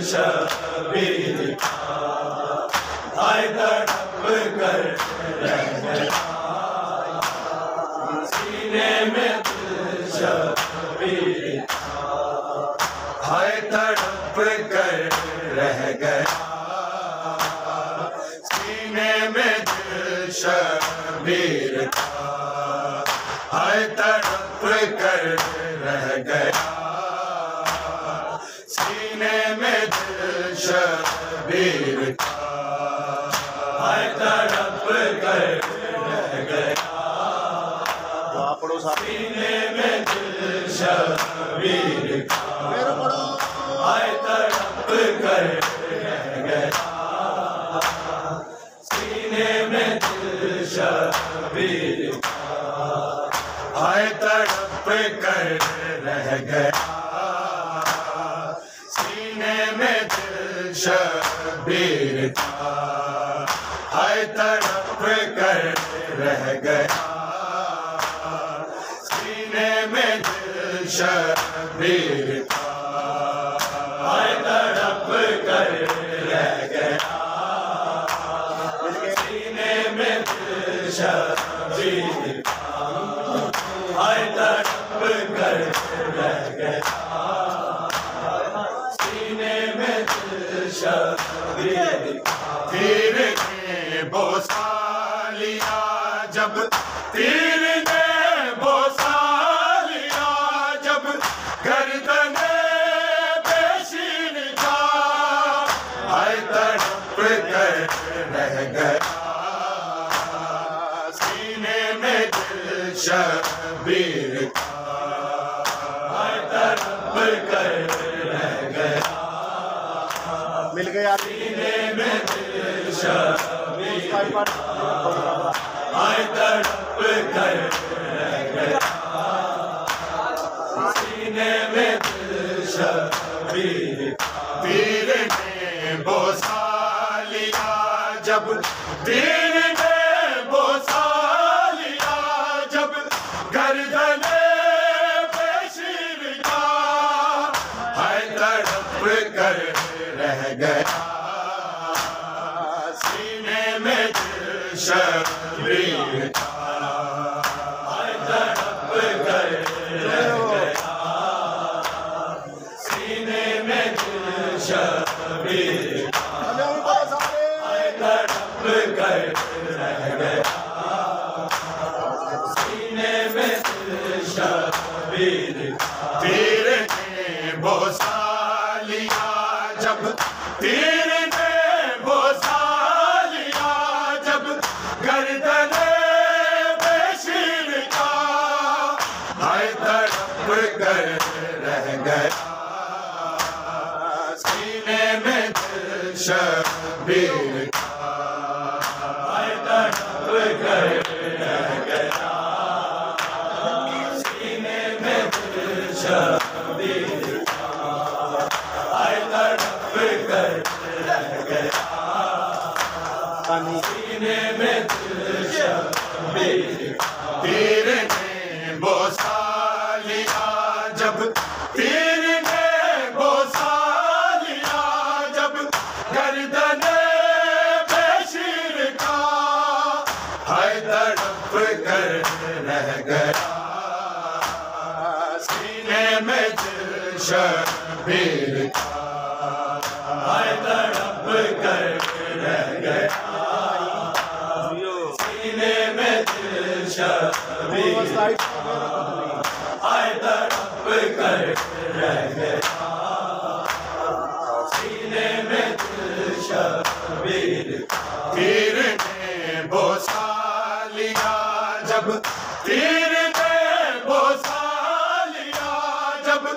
شبیر کا ہائے تڑپ کر رہ گیا سینے میں دل شبیر کا ہائے تڑپ کر رہ گیا سینے میں دل شبیر کا ہائے تڑپ کر رہ گیا سینے میں دل شبیر کا ہائے تڑپ کر رہ گیا سینے میں دل شبیر کا ہائے تڑپ کر رہ گیا سینے میں دل شبیر کا ہائے تڑپ کر رہ گیا سینے میں دل شبیر کا ہائے تڑپ کر رہ گیا سینے میں دل شبیر کا ہائے تڑپ کر رہ گیا سینے میں دل شبیر کا ہائے تڑپ کر رہ گیا سینے میں دل شبیر کا تیر نے بوسہ لیا جب تیر نے بوسہ لیا جب گردن پہ شیر کا ہائے تڑپ کر رہ گیا سینے میں دل شبیر کا ہائے تڑپ کر رہ گیا مل گیا سینے میں دل شبیر کا ہائے تڑپ کر رہ گیا سینے میں دل شبیر کا تیر نے بوسہ لیا جب تیر نے بوسہ لیا جب گردن پہ شیر کا ہائے تڑپ کر رہ گیا سینے میں دل شبیر کا ہائے تڑپ کر رہ گیا سینے میں دل شبیر کا ہائے تڑپ کر رہ گیا سینے میں دل شبیر کا تیر نے بوسہ لیا جب تیر نے بوسہ لیا جب گردن پہ شیر کا ہائے تڑپ کر رہ گیا سینے میں دل شبیر کا ہائے تڑپ کر رہ گیا سینے میں دل شبیر کا ہائے تڑپ کر رہ گیا سینے میں دل شبیر کا تیر نے بوسہ لیا جب تیر نے بوسہ لیا جب گردن پہ شیر کا ہائے تڑپ کر رہ گیا سینے میں دل شبیر کا ہائے تڑپ کر رہ گیا سینے میں دل شبیر کا ہائے تڑپ کر رہ گیا سینے میں دل شبیر کا تیر نے بوسہ لیا جب تیر نے بوسہ لیا جب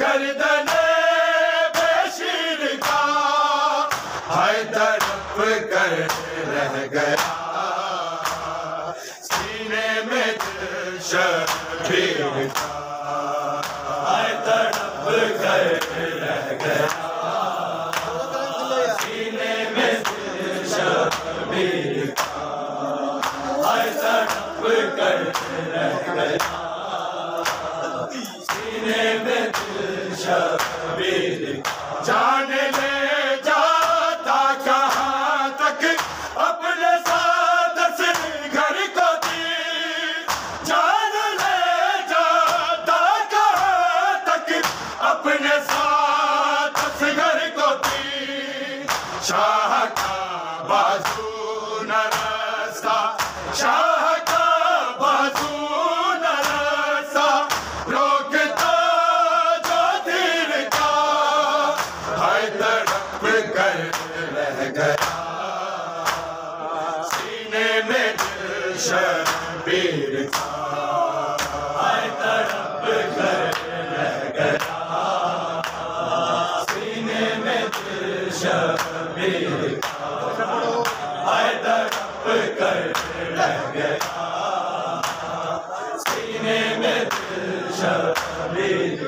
گردن پہ شیر کا ہائے تڑپ کر رہ گیا سینے میں دل شبیر کا ہائے تڑپ کر رہ گیا سینے میں دل شبیر کا ہائے تڑپ کر رہ گیا سینے میں دل شبیر کا جان لے گیا سینے میں دل شبیر کا ہائے تڑپ کر رہ گیا سینے میں دل شبیر کا ہائے تڑپ کر رہ گیا سینے میں دل شبیر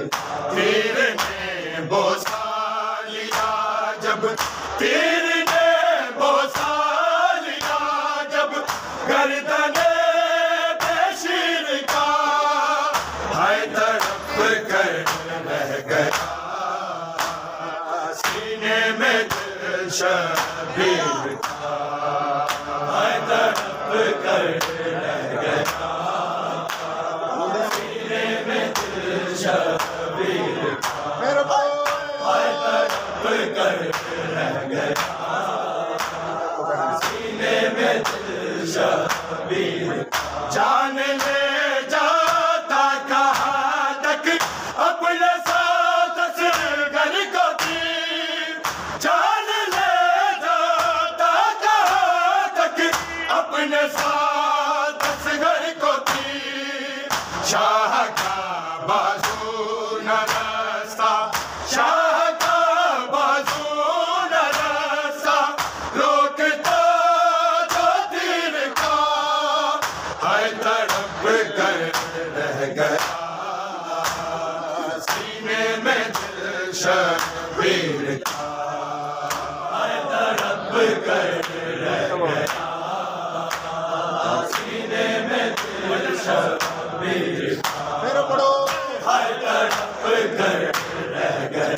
تیر نے بوسا لیا جب تیر نے بوسا لیا جب گردن بشیر کا ہائے تڑپ کر رہ گیا سینے میں دل شبیر کا ہائے تڑپ کر رہ گیا سینے میں دل شبیر کا ہائے تڑپ کر رہ گیا سینے میں دل شبیر جان لے جاتا کہاں تک اپنے ساتھ اصغر کو تیر جان لے جاتا کہاں تک اپنے ساتھ اصغر کو تیر شاہ کا بازو نہ رستا شاہ کا بازو نہ رستا روکتا جو تیر کا ہائے تڑپ کر رہ گیا سینے میں دل شبیر کا ہائے تڑپ کر رہ گیا سینے میں دل شبیر کا ہائے تڑپ کر رہ گیا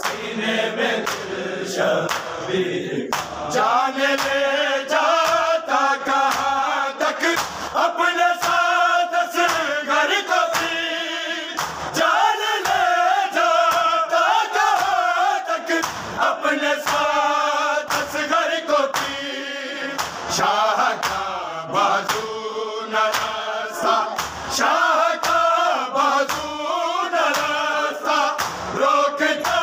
سینے میں دل شبیر جان لے جاتا کہاں تک اپنے ساتھ اصغر کو تیر جان لے جاتا کہاں تک اپنے ساتھ اصغر کو تیر شاہ کا بازو نہ رستا شاہ کا بازو نہ رستا روکتا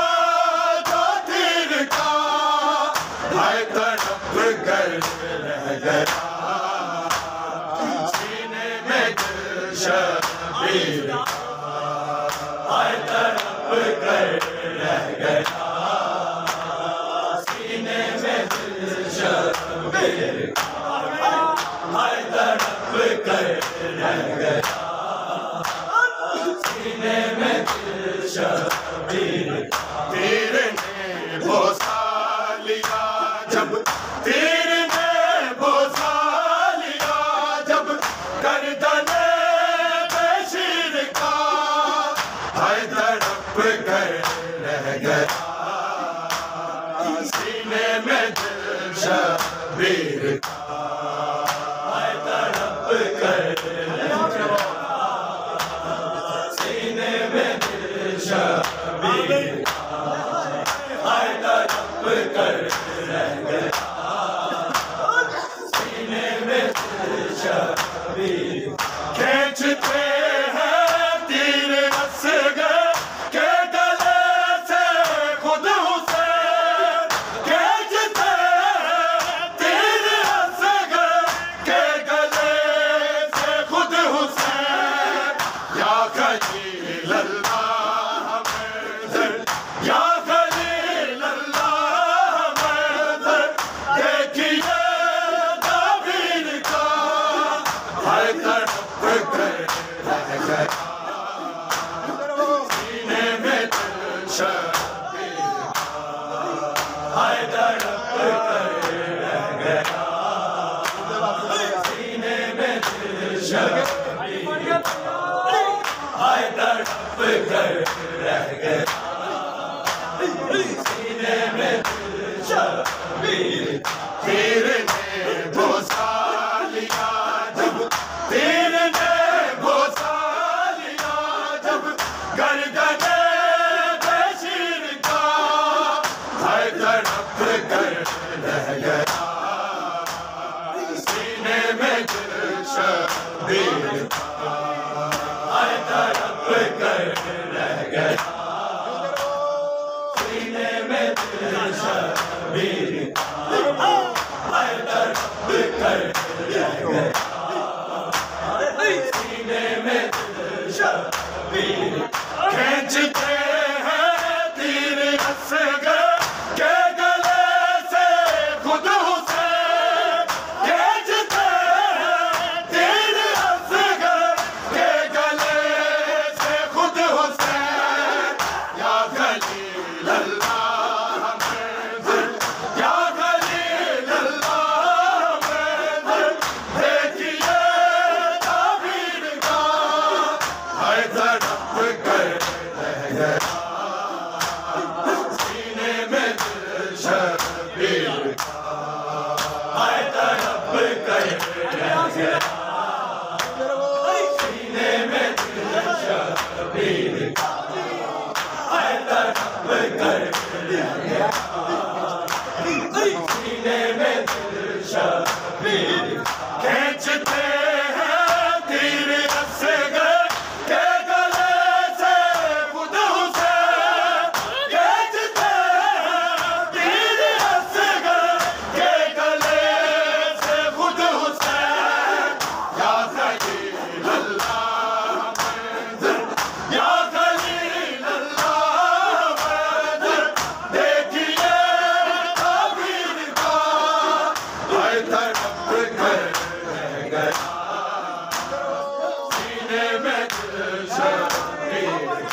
جو تیر کا ہائے تڑپ کر رہ گیا سینے میں دل شبیر کا ہائے تڑپ کر رہ گیا سینے میں دل شبیر کا ہائے تڑپ کر رہ گیا سینے میں دل شبیر تیر نے بوسا لیا جب تیر نے بوسا لیا جب گردن بشیر کا ہائے تڑپ کر رہ گیا سینے میں دل شبیر کا ہائے تڑپ کر رہ گیا سینے میں دل شبیر کا ہائے تڑپ کر رہ گیا سینے میں دل شبیر کھینچتے ہیں تیر اصغر کے گلے سے خود حسین کھینچتے ہیں تیر اصغر کے گلے سے خود حسین یا خلیل اللہ منظر یا خلیل اللہ منظر دیکھیے تعبیر کا ہائے تڑپ کر رہ گیا سینے میں دل شبیر کا ہائے تڑپ کر رہ گیا سینے میں دل شبیر کا ہائے تڑپ کر رہ گیا سینے میں دل شبیر تیر نے بوسا لیا جب تیر نے بوسا لیا جب گردن بشیر کا ہائے تڑپ کر رہ گیا سینے میں دل شبیر کا ہائے تڑپ کر رہ گیا سینے میں دل دل شبیر ہائے تڑپ کر رہ گیا سینے میں دل شبیر کھینچتے ہیں تیر اصغر کے گلے سے خود حسین کھینچتے ہیں تیر اصغر کے گلے سے خود حسین یا خلیل اللہ منظر یا خلیل اللہ منظر دیکھیے تعبیر کا ہائے تڑپ کر رہ گیا سینے میں دل شبیر ہائے تڑپ کر رہ گیا سینے میں دل شبیر ہائے تڑپ کر رہ گیا سینے میں دل شبیر کھینچتے ہیں تیر اصغر کے گلے سے خود حسین کھینچتے ہیں تیر اصغر کے گلے سے خود حسین یا خلیل اللہ منظر یا خلیل اللہ منظر دیکھیے تعبیر کا ہائے تڑپ کر رہ گیا سینے میں دل شبیر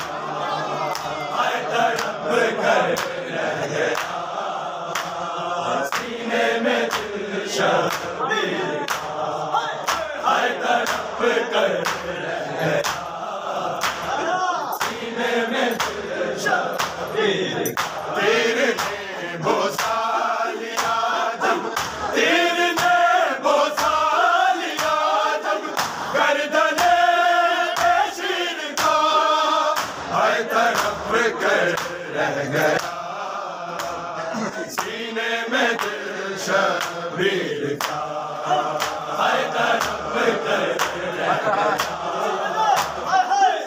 ہائے تڑپ کر رہ گیا سینے میں دل شبیر ہائے تڑپ کر رہ گیا سینے میں دل شبیر تیر نے بوسا لیا جب تیر نے بوسا لیا جب گردن بشیر کا ہائے تڑپ کر رہ گیا سینے میں دل شبیر کا ہائے تڑپ کر رہ گیا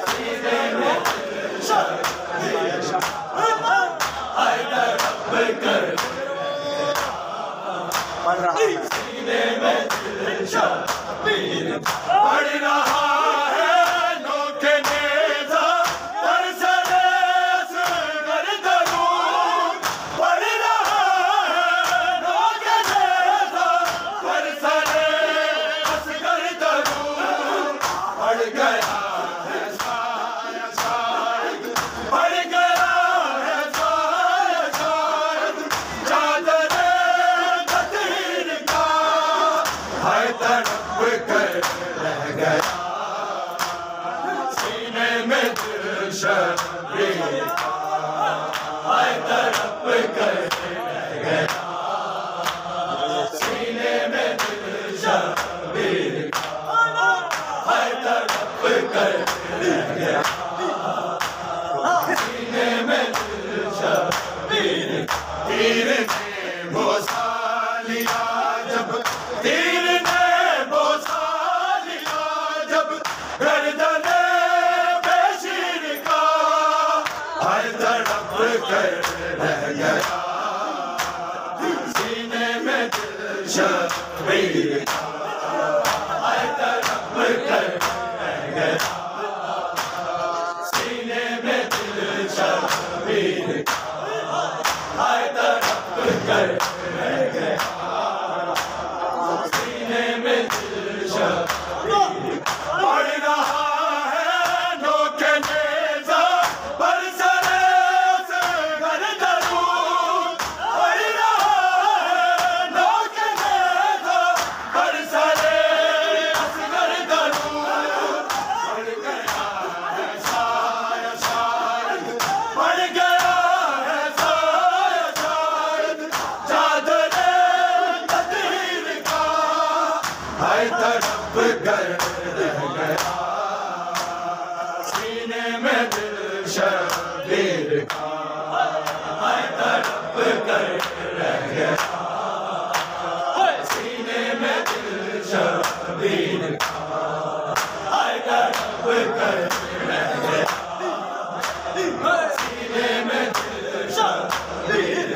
سینے میں دل شبیر ہائے تڑپ کر پڑھ رہا ہے سینے میں دل شبیر پڑھ رہا ہے نوک نیزہ پر سر اصغر درود پڑھ رہا ہے نوک نیزہ پر سر اصغر درود پڑھ گیا ہے سایہ شاید پڑھ گیا ہے سایہ شاید چادر تطہیر کا ہائے تڑپ کر رہ گیا سینے میں دل شبیر ہائے تڑپ کر رہ گیا سینے میں دل شبیر ہائے تڑپ کر رہ گیا سینے میں دل شبیر تیر نے بوسا لیا جب تیر نے بوسا لیا جب گردن بشیر کا ہائے تڑپ کر رہ گیا سینے میں دل شبیر ہائے تڑپ کر رہ گیا سینے میں دل شبیر ہائے تڑپ کر رہ گیا سینے میں دل شبیر پڑھ رہا ہے نوک نیزہ پر سر اصغر درود پڑھ رہا ہے نوک نیزہ پر سر اصغر درود پڑھ گیا ہے سایہ شاید پڑھ گیا ہے سایہ شاید چادر تطہیر کا ہائے تڑپ کر رہ گیا سینے میں دل شبیر کا ہائے تڑپ کر رہ گیا سینے میں دل شبیر کا ہائے تڑپ کر رہ گیا سینے میں دل شبیر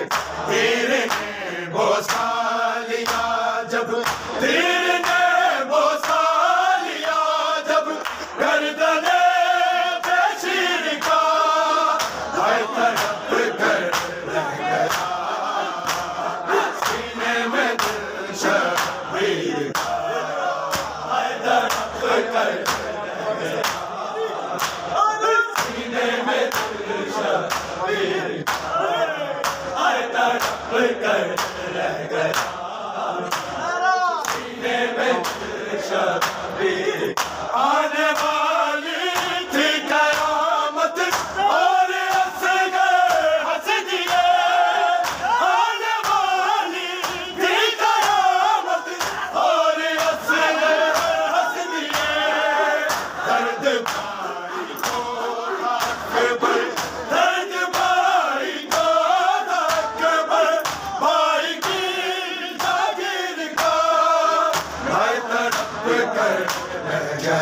تڑپ کر رہ گیا سینے میں دل شبیر کا ہائے تڑپ کر رہ گیا سینے میں دل شبیر کا ہائے تڑپ کر رہ گیا سینے میں دل شبیر آنے والی تھی قیامت اور ہنس گئے ہنس دیے آنے والی تھی قیامت اور ہنس گئے ہنس دیے درد بھائی کو اکبر درد بھائی کو اکبر بھائی کی جاگیر کا بھائی تڑپ کر رہ گیا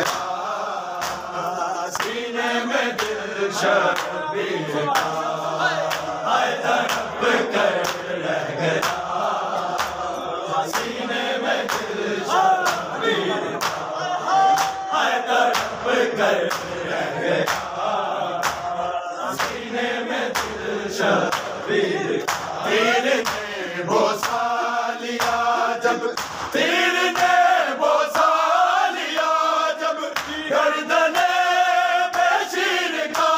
سینے میں دل شبیر کا ہائے تڑپ کر رہ گیا سینے میں دل شبیر کا ہائے تڑپ کر رہ گیا سینے میں دل شبیر کا تیر نے بوسا لیا جب تیر نے بوسا لیا جب گردن بشیر کا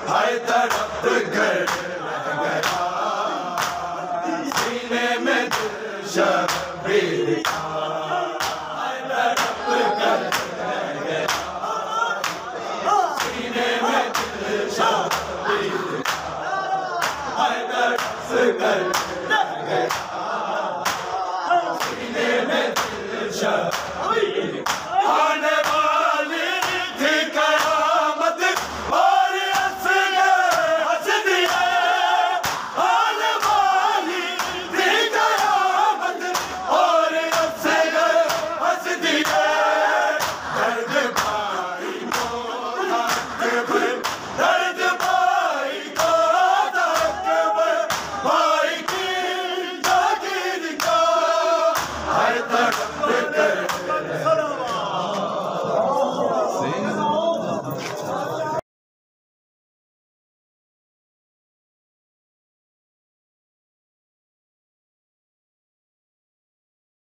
ہائے تڑپ کر رہ گیا سینے میں دل شبیر کا ہائے تڑپ کر رہ گیا سینے میں دل شبیر کا ہائے تڑپ کر رہ گیا